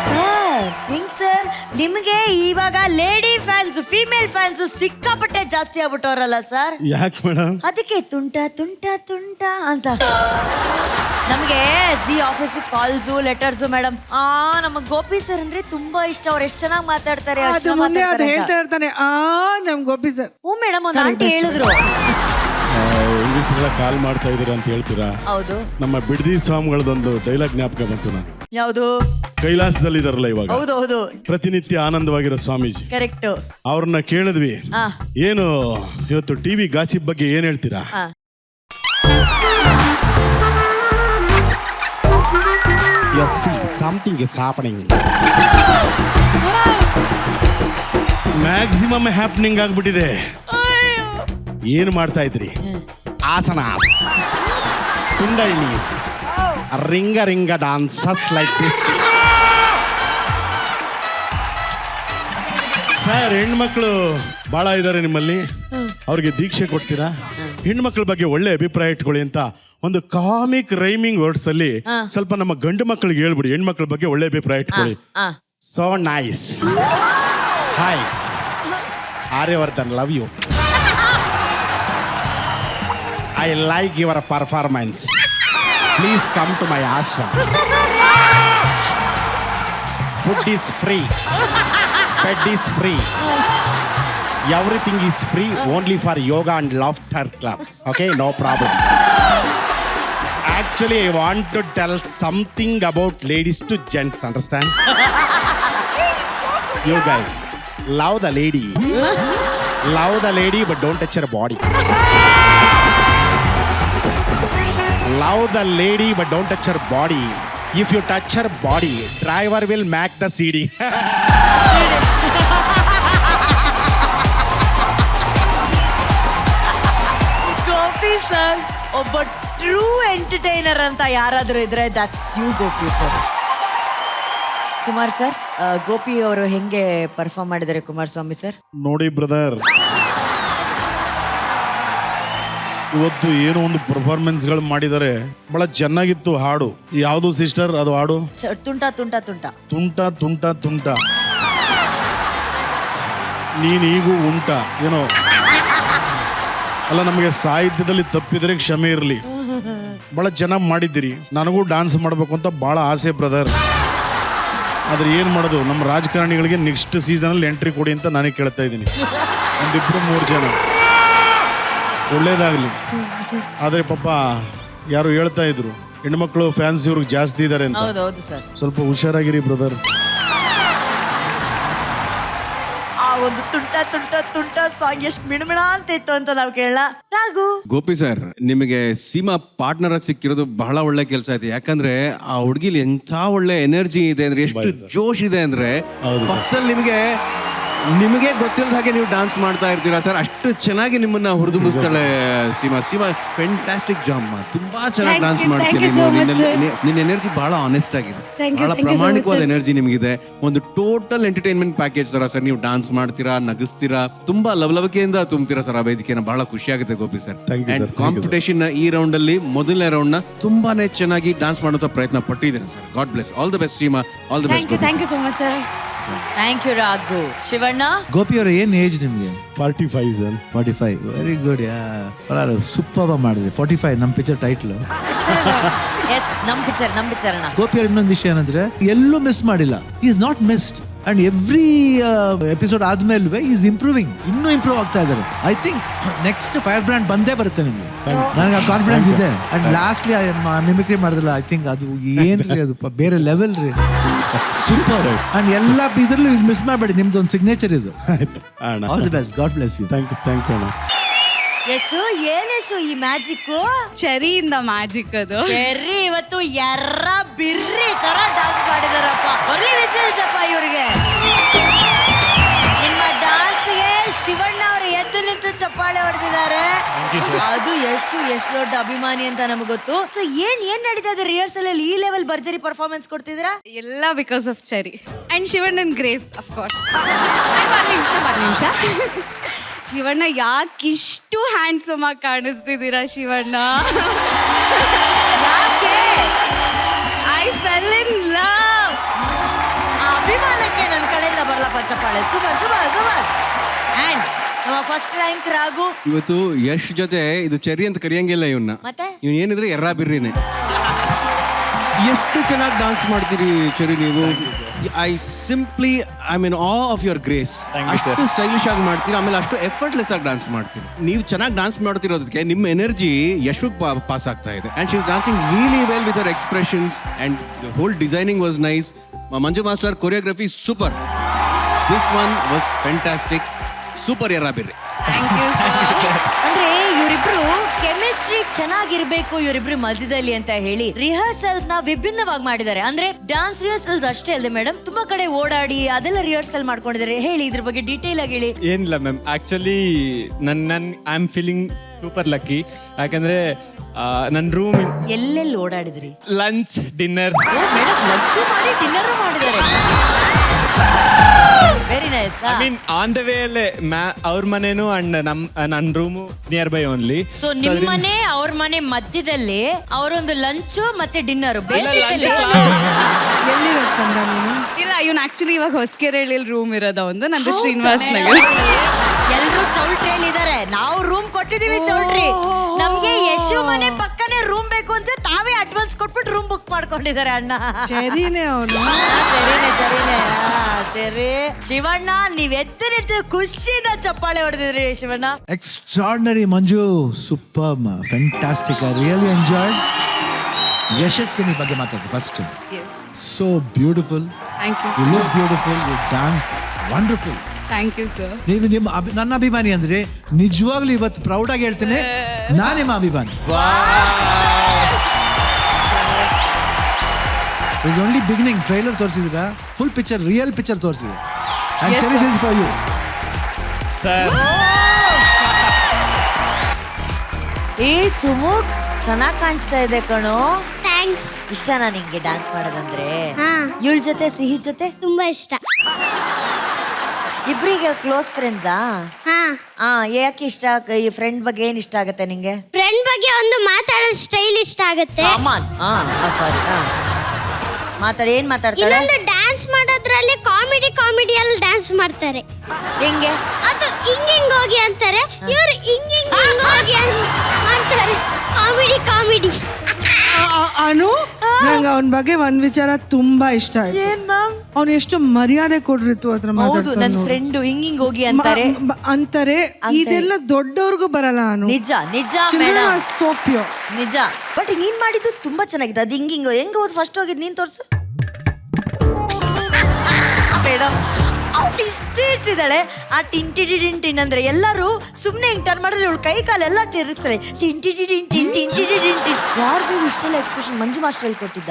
Sir ಹೆಂಗ್ sir ನಿಮಗೆ ಇವಾಗ ಲೇಡಿ ಫ್ಯಾನ್ಸ್ ಫೀಮೇಲ್ ಫ್ಯಾನ್ಸ್ ಸಿಕ್ಕಾಪಟ್ಟೆ ಜಾಸ್ತಿ ಆಗ್ಬಿಟ್ಟವ್ರಲ್ಲ ಸರ್? ಯಾಕೆ ಮೇಡಮ್? ಅದಕ್ಕೆ ತುಂಟ ತುಂಟ ತುಂಟ ಅಂತ ನಮಗೆ G office calls letters madam. ನಮಗ್ ಗೋಪಿ ಸರ್ ಅಂದ್ರೆ ತುಂಬಾ ಇಷ್ಟ. ಅವ್ರು ಎಷ್ಟು ಚೆನ್ನಾಗಿ ಮಾತಾಡ್ತಾರೆ, ಅದು ಮುಂದೆ ಅದು ಹೇಳ್ತಾ ಇರ್ತಾನೆ ನಮ್ ಗೋಪಿ ಸರ್. ಹ್ಞೂ ಮೇಡಮ್, ಒಂದು ಆಂಟಿ ಹೇಳಿದ್ರು. ಇಂಗ್ಲಿಷ್ ಎಲ್ಲ ಕಾಲ್ ಮಾಡ್ತಾ ಇದೀರ ಅಂತ ಹೇಳ್ತೀರಾ? ಹೌದು. ನಮ್ಮ ಬಿಡದಿ ಸ್ವಾಮಿಗಳದೊಂದು ಡೈಲಾಗ್ ಜ್ಞಾಪಕ ಬಂತು ನಾನು. ಯಾವುದು? ಕೈಲಾಸದಲ್ಲಿ ಇದಾರಲ್ಲ ಇವಾಗ, ಹೌದು ಹೌದು, ಪ್ರತಿನಿತ್ಯ ಆನಂದವಾಗಿರೋ ಸ್ವಾಮೀಜಿ. ಕರೆಕ್ಟ್. ಅವ್ರನ್ನ ಕೇಳಿದ್ವಿ, ಏನು ಇವತ್ತು ಟಿವಿ ಗಾಸಿಪ್ ಬಗ್ಗೆ ಏನ್ ಹೇಳ್ತೀರಾ? Yes, see, something is happening. Maximum happening ಆಗ್ಬಿಟ್ಟಿದೆ. ಏನು ಮಾಡ್ತಾ ಇದ್ರಿ? Asanas, kundalinis, ring dances like this. Sir, ಹೆಣ್ಮಕ್ಳು ಬಹಳ ಇದ್ದಾರೆ ನಿಮ್ಮಲ್ಲಿ, ಅವ್ರಿಗೆ ದೀಕ್ಷೆ ಕೊಡ್ತೀರಾ? ಹೆಣ್ಮಕ್ಳ ಬಗ್ಗೆ ಒಳ್ಳೆ ಅಭಿಪ್ರಾಯ ಇಟ್ಕೊಳ್ಳಿ ಅಂತ ಒಂದು ಕಾಮಿಕ್ ರೈಮಿಂಗ್ ವರ್ಡ್ಸ್ ಅಲ್ಲಿ ಸ್ವಲ್ಪ ನಮ್ಮ ಗಂಡು ಮಕ್ಕಳಿಗೆ ಹೇಳ್ಬಿಡಿ, ಹೆಣ್ಮಕ್ಳ ಬಗ್ಗೆ ಒಳ್ಳೆ ಅಭಿಪ್ರಾಯ ಇಟ್ಕೊಳ್ಳಿ. So nice. Hi Aryavardhan, love you. I like your performance. Please come to my ashram. Food is free, bed is free, everything is free only for yoga and laughter club. Okay, no problem. Actually, I want to tell something about ladies to gents, understand? You guys, love the lady. Love the lady, but don't touch her body. Love the lady, but don't touch her body. If you touch her body, driver will make the CD. Sir, ಒಬ್ಬ true entertainer ಅಂತ ಯಾರಾದ್ರೂ ಇದ್ರೆ that's you Gopi sir. Kumar sir, Gopi ಅವರು ಹೆಂಗೆ perform ಮಾಡಿದ್ದಾರೆ Kumaraswamy sir? ನೋಡಿ brother, ಇವತ್ತು ಏನೋ ಒಂದು ಪರ್ಫಾರ್ಮೆನ್ಸ್ಗಳು ಮಾಡಿದ್ದಾರೆ, ಬಹಳ ಚೆನ್ನಾಗಿತ್ತು. ಹಾಡು ಯಾವುದು ಸಿಸ್ಟರ್? ಅದು ಹಾಡು ತುಂಟ ತುಂಟ ತುಂಟ ತುಂಟ ತುಂಟ ತುಂಟ. ನೀನೀಗೂ ಉಂಟ ಏನೋ ಅಲ್ಲ, ನಮಗೆ ಸಾಹಿತ್ಯದಲ್ಲಿ ತಪ್ಪಿದ್ರೆ ಕ್ಷಮೆ ಇರಲಿ. ಬಹಳ ಚೆನ್ನಾಗಿ ಮಾಡಿದ್ದೀರಿ. ನನಗೂ ಡಾನ್ಸ್ ಮಾಡಬೇಕು ಅಂತ ಬಹಳ ಆಸೆ ಬ್ರದರ್. ಆದ್ರೆ ಏನು ಮಾಡೋದು, ನಮ್ಮ ರಾಜಕಾರಣಿಗಳಿಗೆ ನೆಕ್ಸ್ಟ್ ಸೀಸನಲ್ಲಿ ಎಂಟ್ರಿ ಕೊಡಿ ಅಂತ ನಾನೇ ಕೇಳ್ತಾ ಇದ್ದೀನಿ. ಒಂದಿಬ್ರು 3 ಜನ ಒಳ್ಳೇದಾಗ್ಲಿ. ಆದರೆ ಪಾಪ ಯಾರು ಹೇಳ್ತಾ ಇದ್ರು, ಹೆಣ್ಮಕ್ಳು ಫ್ಯಾನ್ಸ್ ಇವ್ರಿಗೆ ಜಾಸ್ತಿ ಇದ್ದಾರೆ ಅಂತ. ಸ್ವಲ್ಪ ಹುಷಾರಾಗಿರಿ ಬ್ರದರ್. ಒಂದು ತುಂಟ ತುಂಟ ತುಂಟ ಸಾಂಗ್ ಎಷ್ಟು ಮಿಣಮಿಣ ಅಂತ ಇತ್ತು ಅಂತ ನಾವು ಕೇಳಲ್ಲ. ರಾಘು, ಗೋಪಿ ಸರ್, ನಿಮಗೆ ಸೀಮಾ ಪಾರ್ಟ್ನರ್ ಆಗಿ ಸಿಕ್ಕಿರೋದು ಬಹಳ ಒಳ್ಳೆ ಕೆಲಸ ಆಯ್ತು. ಯಾಕಂದ್ರೆ ಆ ಹುಡುಗಿಲಿ ಎಂಥ ಒಳ್ಳೆ ಎನರ್ಜಿ ಇದೆ ಅಂದ್ರೆ, ಎಷ್ಟು ಜೋಶ್ ಇದೆ ಅಂದ್ರೆ, ಪಕ್ಕದಲ್ಲಿ ನಿಮಗೆ ಗೊತ್ತಿಲ್ಲದ ಹಾಗೆ ನೀವು ಡಾನ್ಸ್ ಮಾಡ್ತಾ ಇರ್ತೀರಾ ಸರ್. ಅಷ್ಟು ಚೆನ್ನಾಗಿ ನಿಮ್ಮನ್ನ ಹುರಿದುಂಬಿಸ್ತಾಳೆ ಸೀಮಾ. ಸೀಮಾ ಫ್ಯಾಂಟಾಸ್ಟಿಕ್ ಜಾಮ್, ತುಂಬಾ ಚೆನ್ನಾಗಿ ಡಾನ್ಸ್ ಮಾಡ್ತೀರಿ. ನಿನ್ನ ಎನರ್ಜಿ ಬಹಳ ಆನೆಸ್ಟ್ ಆಗಿದೆ, ಬಹಳ ಪ್ರಾಮಾಣಿಕವಾದ ಎನರ್ಜಿ ನಿಮಗಿದೆ. ಒಂದು ಟೋಟಲ್ ಎಂಟರ್ಟೈನ್ಮೆಂಟ್ ಪ್ಯಾಕೇಜ್ ತರ ಸರ್. ನೀವು ಡಾನ್ಸ್ ಮಾಡ್ತೀರಾ, ನಗಿಸ್ತೀರಾ, ತುಂಬಾ ಲವಲವಿಕೆಯಿಂದ ತುಂಬ್ತೀರಾ ಸರ್ ಆ ವೇದಿಕೆನ. ಬಹಳ ಖುಷಿ ಆಗುತ್ತೆ ಗೋಪಿ ಸರ್. ಅಂಡ್ ಕಾಂಪಿಟೇಷನ್ ಈ ರೌಂಡ್ ಅಲ್ಲಿ ಮೊದಲನೇ ರೌಂಡ್ ನ ತುಂಬಾನೇ ಚೆನ್ನಾಗಿ ಡಾನ್ಸ್ ಮಾಡುವಂತ ಪ್ರಯತ್ನ ಪಟ್ಟಿದ್ದೀರಾ ಸರ್. God bless. All the best Seema. All the best. Thank you so much sir. Thank you Raghu. Shivanna, Gopi ಅವರ ಏನ್ ಏಜ್ ನಿಮ್ಗೆ? 45 ಸರ್. 45. Very good. ಸೂಪರ್ ಮಾಡಿದ್ರಿ. 45 ನಮ್ಮ ಪಿಕ್ಚರ್ ಟೈಟ್ಲ್. ಎಸ್, ನಮ್ ಪಿಕ್ಚರ್ ಅಣ್ಣ. ಗೋಪಿ ಅವ್ರ ಇನ್ನೊಂದು ವಿಷಯ ಏನಂದ್ರೆ, ಎಲ್ಲೂ ಮಿಸ್ ಮಾಡಿಲ್ಲ. Is not missed. And every episode ಆದ್ಮೇಲೆ ಈಸ್ ಇಂಪ್ರೂವಿಂಗ್, ಇನ್ನೂ ಇಂಪ್ರೂವ್ ಆಗ್ತಾ ಇದ್ದಾರೆ. I think next fire brand ಬಂದೇ ಬರುತ್ತೆ ನಿಮ್ಗೆ, ನನಗೆ ಆ ಕಾನ್ಫಿಡೆನ್ಸ್ ಇದೆ. ಅಂಡ್ ಲಾಸ್ಟ್ಲಿ ಮಿಮಿಕ್ರಿ ಮಾಡಿದ್ರಲ್ಲ, ಐ ಥಿಂಕ್ ಅದು ಏನ್ರಿ, ಅದು ಬೇರೆ ಲೆವೆಲ್ ರೀ. ಸೂಪರ್. ಅಂಡ್ ಎಲ್ಲ ಇದ್ರಲ್ಲೂ ಮಿಸ್ ಮಾಡಬೇಡಿ, ನಿಮ್ದು ಒಂದು ಸಿಗ್ನೇಚರ್ ಇದು. All the best. God bless you. Thank you ಅಣ್ಣ. ಯಶು, ಏನೇಶು ಈ ಮ್ಯಾಜಿಕ್? ಚೆರಿಯಿಂದ ಮ್ಯಾಜಿಕ್ ಅದು. ಚೆರ್ರಿ ಇವತ್ತು ಎರ್ರ ಬಿರ್ರಿ ತರ ಡಾನ್ಸ್ ಮಾಡಿದಾರಪ್ಪ. ಒಳ್ಳೆ ವಿಷಯಪ್ಪ ಇವ್ರಿಗೆ. ನಿಮ್ಮ ಡಾನ್ಸ್ಗೆ ಶಿವಣ್ಣ ಅವರು ಎದ್ದು ನಿಂತು ಚಪ್ಪಾಳೆ ಹೊಡೆದಿದ್ದಾರೆ. ಅದು ಎಷ್ಟು ದೊಡ್ಡ ಅಭಿಮಾನಿ ಅಂತ ನಮ್ಗೆ ಗೊತ್ತು. ಸೊ ಏನ್ ನಡೀತಾ ಇದೆ ರಿಹರ್ಸಲ್ ಅಲ್ಲಿ? ಈ ಲೆವೆಲ್ ಭರ್ಜರಿ ಪರ್ಫಾರ್ಮೆನ್ಸ್ ಕೊಡ್ತಿದ್ದೀರಾ? ಎಲ್ಲ ಬಿಕಾಸ್ ಆಫ್ ಚೆರಿ ಅಂಡ್ ಶಿವಣ್ಣನ್ ಗ್ರೇಸ್ ಆಫ್ ಕೋರ್ಸ್. ಒಂದ್ ನಿಮಿಷ ಶಿವಣ್ಣ, ಯಾಕಿಷ್ಟು ಹ್ಯಾಂಡ್ಸಮ್ ಆಗಿ ಕಾಣಿಸ್ತಿದ್ದೀರಾ Shivanna? I fell in love. ಮಾಡ್ತಾಳೆ. Super super super. ಅಂಡ್ ನಮ್ಮ ಫಸ್ಟ್ ರ್ಯಾಂಕ್ ರಾಘು. ಇವತ್ತು ಯಶ್ ಜೊತೆ ಇದು ಚೆರಿ ಅಂತ ಕರಿಯಂಗಿಲ್ಲ ಇವನ್ನ. ಮತ್ತೆ ಇವ್ ಏನಿದ್ರೆ ಎರ್ರಾ ಬಿರ್ರಿನೇ. ಎಷ್ಟು ಚೆನ್ನಾಗಿ ಡಾನ್ಸ್ ಮಾಡ್ತೀರಿ ಚೆರಿ ನೀವು. I simply I mean all of your grace. ಅಷ್ಟು ಸ್ಟೈಲಿಶ್ ಆಗಿ ಮಾಡ್ತೀರಿ, ಆಮೇಲೆ ಅಷ್ಟು ಎಫರ್ಟ್ಲೆಸ್ ಆಗಿ ಡಾನ್ಸ್ ಮಾಡ್ತೀರಿ. ನೀವು ಚೆನ್ನಾಗಿ ಡಾನ್ಸ್ ಮಾಡ್ತಿರೋದಕ್ಕೆ ನಿಮ್ಮ ಎನರ್ಜಿ ಯಶ್ ಪಾಸ್ ಆಗ್ತಾ ಇದೆ. And she is dancing really well with her expressions and the whole designing was nice. Manju master choreography super. This one was fantastic. Super ಎರ್ರಾ ಬಿರ್ರಿ. Thank you sir. ಅಂದ್ರೆ ಇವರಿಬ್ರು ಕೆಮಿಸ್ಟ್ರಿ ಚೆನ್ನಾಗಿರ್ಬೇಕು ಇವರಿಬ್ರು ಮಧ್ಯದಲ್ಲಿ ಅಂತ ಹೇಳಿ ರಿಹರ್ಸಲ್ಸ್ ನ ವಿಭಿನ್ನವಾಗಿ ಮಾಡಿದ್ದಾರೆ. ಅಂದ್ರೆ ಡಾನ್ಸ್ ರಿಹರ್ಸಲ್ಸ್ ಅಷ್ಟೇ ಅಲ್ಲದೆ ಮೇಡಮ್ ತುಂಬಾ ಕಡೆ ಓಡಾಡಿ ಅದೆಲ್ಲ ರಿಹರ್ಸಲ್ ಮಾಡ್ಕೊಂಡಿದ್ದಾರೆ. ಹೇಳಿ ಇದ್ರ ಬಗ್ಗೆ ಡೀಟೇಲ್ ಆಗಿ ಹೇಳಿ. ಏನಿಲ್ಲ ma'am, actually I am feeling super lucky. ಯಾಕಂದ್ರೆ ನನ್ನ ರೂಮ್ ಎಲ್ಲೆಲ್ಲಿ ಓಡಾಡಿದ್ರಿ? ಲಂಚ್ ಡಿನ್ನರ್ ಮೇಡಮ್ ಲಂಚ್ ಮಾಡಿ ಡಿನ್ನರ್ ಮಾಡಿದ್ದಾರೆ. Very nice. I mean on the way ಅಲ್ಲೇ ಅವ್ರ ಮನೇನು ಅಂಡ್ ನನ್ನ room near by only. So ನಿಮ್ಮ ಮನೆ ಅವ್ರ ಮನೆ ಮಧ್ಯದಲ್ಲಿ ಅವರೊಂದು ಲಂಚ್ ಮತ್ತೆ ಡಿನ್ನರ್. ಎಲ್ಲಿರುತ್ತಂದ ನೀನು? ಇಲ್ಲ, ಇವ್ನು ಆಕ್ಚುಲಿ ಇವಾಗ ಹೊಸಕೆರೆಹಳ್ಳಿಲಿ ರೂಮ್ ಇರೋದ ಒಂದು, ನಂದು ಶ್ರೀನಿವಾಸ್ ನಗರ್. ಎಲ್ಲರೂ ಚೌಲ್ಟ್ರಿಯಲ್ಲಿ ಇದಾರೆ. ನಾವು ರೂಮ್ ಕೊಟ್ಟಿದೀವಿ ಚೌಲ್ಟ್ರಿ. ನಮ್ಗೆ ಯಶು ಮನೆ ಪಕ್ಕನೆ ರೂಮ್ ಬೇಕು ಅಂತ ತಾವೇ ಅಡ್ವಾನ್ಸ್ ಕೊಟ್ಬಿಟ್ಟು ರೂಮ್ ಬುಕ್ ಮಾಡ್ಕೊಂಡಿದ್ದಾರೆ ಅಣ್ಣ. ಚೆರಿನೇ ಅವನು. ಸರಿ ಶಿವಣ್ಣ, ನೀವ್ ಎದ್ದು ಖುಷಿಯಿಂದ ಚಪ್ಪಾಳೆ ಹೊಡೆದಿದ್ರಿ Shivanna. Extraordinary Manju, super, fantastic. I really enjoyed. Yashaswini ಬಗ್ಗೆ ಮಾತಾಡ್ತೀನಿ first. So beautiful. Thank you. You look beautiful, you dance wonderful. Thank you sir. ನೀವು ನನ್ನ ಅಭಿಮಾನಿ ಅಂದ್ರೆ ನಿಜವಾಗ್ಲೂ ಇವತ್ತು ಪ್ರೌಡ್ ಆಗಿ ಹೇಳ್ತೇನೆ, ನಾನು ನಿಮ್ಮ ಅಭಿಮಾನಿ. Is only beginning. ಟ್ರೈಲರ್ ತೋರಿಸಿದಿರಾ, ಫುಲ್ ಪಿಕ್ಚರ್, ರಿಯಲ್ ಪಿಕ್ಚರ್ ತೋರಿಸಿದೆ. Yes, ಚೆರಿ, ದಿಸ್ ಫಾರ್ ಯು ಸರ್. ಏ ಸುಮುಖ್, ಚೆನ್ನಾಗ್ ಕಾಣಿಸ್ತಾ ಇದೆ ಕಣೋ. ಥ್ಯಾಂಕ್ಸ್. ಇಷ್ಟನಾ ನಿಂಗೆ ಡ್ಯಾನ್ಸ್ ಮಾಡೋದಂದ್ರೆ? ಹಾ, ಇವಳ ಜೊತೆ ಸಿಹಿ ಜೊತೆ ತುಂಬಾ ಇಷ್ಟ. ಇಬ್ರಿಗೆ ಕ್ಲೋಸ್ ಫ್ರೆಂಡ್ಸಾ? ಹಾ, ಯಾಕೆ ಇಷ್ಟ? ಈ ಫ್ರೆಂಡ್ ಬಗ್ಗೆ ಏನ್ ಇಷ್ಟ ಆಗತ್ತೆ ನಿಂಗೆ? ಫ್ರೆಂಡ್ ಬಗ್ಗೆ ಒಂದು ಮಾತಾಡೋ ಸ್ಟೈಲ್ ಇಷ್ಟ ಆಗುತ್ತೆ. ಸಾರಿ, ಮಾತಾಡಿ. ಏನ್ ಮಾತಾಡ್ತಾಳೆ? ಇನ್ನೊಂದು ಡ್ಯಾನ್ಸ್ ಮಾಡೋದ್ರಲ್ಲಿ ಕಾಮಿಡಿಯಲ್ಲಿ ಡ್ಯಾನ್ಸ್ ಮಾಡ್ತಾರೆ. ಹೆಂಗೆ? ಅದು ಹಿಂಗ್ ಹೋಗಿ ಅಂತಾರೆ, ಇವ್ರು ಹಿಂಗ್ ಹೋಗಿ ಮಾಡ್ತಾರೆ. ಕಾಮಿಡಿ. ಅನು, ನಂಗೆ ಅವನ ಬಗ್ಗೆ ಒಂದ್ ವಿಚಾರ ತುಂಬಾ ಇಷ್ಟ ಆಯ್ತು. ಏನ್ ಮ್ಯಾಮ್? ಅವ್ನು ಎಷ್ಟು ಮರ್ಯಾದೆ ಕೊಡ್ರಿತ್ತು ಹತ್ರ ಹೌದು, ಮಾತಾಡ್ತಾನೆ ನನ್ ನೋಡು. ಫ್ರೆಂಡ್ ಹಿಂಗ್ ಹೋಗಿ ಅಂತಾರೆ. ಅಂತಾರೆ. ಇದೆಲ್ಲ ದೊಡ್ಡವ್ರಿಗೂ ಬರಲ್ಲ ಅನು. ನಿಜ ಮೇಡಮ್, ಸೋ ಪ್ಯೂರ್. ನಿಜ. ಬಟ್ ನೀನ್ ಮಾಡಿದ್ದು ತುಂಬಾ ಚೆನ್ನಾಗಿದೆ. ಅದು ಹೆಂಗ್ ಹೋದ್ ಫಸ್ಟ್ ಹೋಗಿದ್ ನೀನ್ ತೋರ್ಸು ಮೇಡಮ್. ಅವ್ಳು ಇಷ್ಟಿದ್ದಾಳೆ. ಆ ಟಿನ್ ಅಂದ್ರೆ ಎಲ್ಲರೂ ಸುಮ್ನೆ ಹಿಂಗ್ ಟರ್ನ್ ಮಾಡಿದ್ರೆ ಇವಳು ಕೈ ಕಾಲೆಲ್ಲ ತಿರುಗಿಸ್ತಾರೆ. ಟಿನ್. ಯಾರಿಗೂ ಇಷ್ಟೆಲ್ಲ ಎಕ್ಸ್ಪ್ರೆಷನ್ ಮಂಜು ಮಾಸ್ಟರ್ ಹೇಳ್ಕೊಟ್ಟಿದ್ದ?